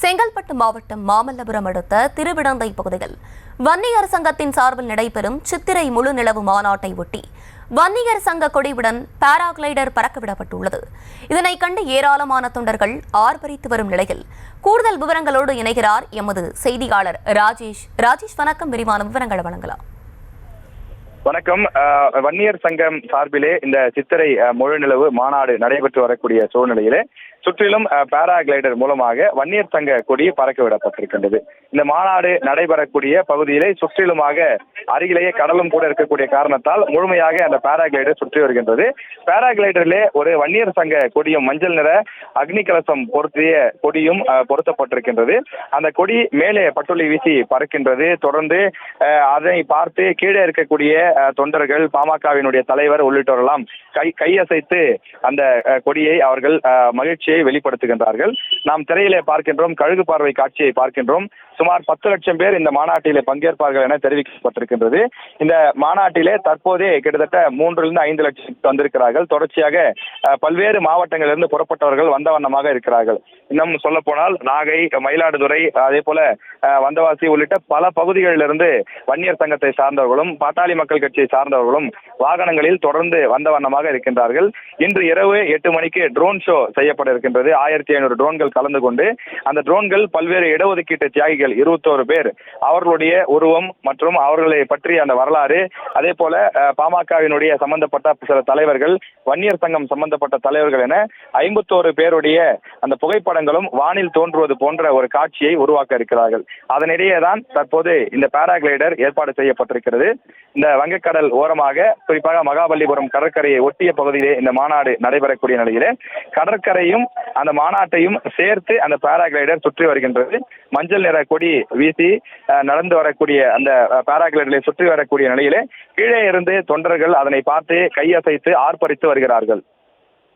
செங்கல்பட்டு மாவட்டம் மாமல்லபுரம் அடுத்த திருவிடந்தை பகுதியில் வன்னியர் சங்கத்தின் சார்பில் நடைபெறும் சித்திரை முழு நிலவு மாநாட்டை ஒட்டி வன்னியர் சங்க கொடியுடன் பாராகிளைடர் பறக்கவிடப்பட்டுள்ளது. இதனை கண்டு ஏராளமான தொண்டர்கள் ஆர்ப்பரித்து வரும் நிலையில் கூடுதல் விவரங்களோடு இணைகிறார் எமது செய்தியாளர் ராஜேஷ். வணக்கம், விரிவான விவரங்களை வழங்கலாம். வணக்கம். வன்னியர் சங்கம் சார்பிலே இந்த சித்திரை முழு நிலவு மாநாடு நடைபெற்று வரக்கூடிய சூழ்நிலையிலே சுற்றிலும் பாராகிளைடர் மூலமாக வன்னியர் சங்க கொடி பறக்க விடப்பட்டிருக்கின்றது. இந்த மாநாடு நடைபெறக்கூடிய பகுதியிலே சுற்றிலுமாக அருகிலேயே கடலும் கூட இருக்கக்கூடிய காரணத்தால் முழுமையாக அந்த பாராகிளைடர் சுற்றி வருகின்றது. பாராகிளைடரிலே ஒரு வன்னியர் சங்க கொடியும் மஞ்சள் நிற அக்னி கலசம் பொருத்திய கொடியும் பொருத்தப்பட்டிருக்கின்றது. அந்த கொடி மேலே பட்டுளி வீசி பறக்கின்றது. தொடர்ந்து அதை பார்த்து கீழே இருக்கக்கூடிய தொண்டர்கள், பாமகவினுடைய தலைவர் உள்ளிட்டோரெல்லாம் கையசைத்து அந்த கொடியை அவர்கள் மகிழ்ச்சியை வெளிப்படுத்துகின்றார்கள். நாம் திரையிலே பார்க்கின்றோம், கழுகு பார்வை காட்சியை பார்க்கின்றோம். சுமார் 10 லட்சம் பேர் இந்த மாநாட்டிலே பங்கேற்பார்கள் என தெரிவிக்கப்பட்டிருக்கின்றது. இந்த மாநாட்டிலே தற்போதே கிட்டத்தட்ட 3-5 லட்சம் வந்திருக்கிறார்கள். தொடர்ச்சியாக பல்வேறு மாவட்டங்களிலிருந்து புறப்பட்டவர்கள் வந்த வண்ணமாக இருக்கிறார்கள். இன்னும் சொல்ல போனால் நாகை, மயிலாடுதுறை, அதே போல வந்தவாசி உள்ளிட்ட பல பகுதிகளிலிருந்து வன்னியர் சங்கத்தை சார்ந்தவர்களும் பாட்டாளி மக்கள் கட்சியை சார்ந்தவர்களும் வாகனங்களில் தொடர்ந்து வந்த வண்ணமாக இருக்கின்றார்கள். இன்று இரவு 8 மணிக்கு ட்ரோன் ஷோ செய்யப்பட இருக்கின்றது. 1500 ட்ரோன்கள் கலந்து கொண்டு அந்த ட்ரோன்கள் பல்வேறு இடஒதுக்கீட்டு தியாகிகள் 21 பேர் அவர்களுடைய உருவம் மற்றும் அவர்களை பற்றிய அந்த வரலாறு, அதே போல பாமகவினுடைய சம்பந்தப்பட்ட சில தலைவர்கள், வன்னியர் சங்கம் சம்பந்தப்பட்ட தலைவர்கள் என 51 பேருடைய அந்த புகைப்படங்களும் வானில் தோன்றுவது போன்ற ஒரு காட்சியை உருவாக்க இருக்கிறார்கள். அதனிடையே தான் தற்போது இந்த பாராகிளைடர் ஏற்பாடு செய்யப்பட்டிருக்கிறது. இந்த வங்கக்கடல் ஓரமாக குறிப்பாக மகாபலிபுரம் கடற்கரையை ஒட்டிய பகுதியிலே இந்த மாநாடு நடைபெறக்கூடிய நிலையிலே கடற்கரையும் அந்த மாநாட்டையும் சேர்த்து அந்த பாராகிளைடர் சுற்றி வருகின்றது. மஞ்சள் நிற கொடி வீசி நடந்து வரக்கூடிய அந்த பாராகிளைடரை சுற்றி வரக்கூடிய நிலையிலே கீழே இருந்து தொண்டர்கள் அதனை பார்த்து கையசைத்து ஆர்ப்பரித்து வருகிறார்கள்.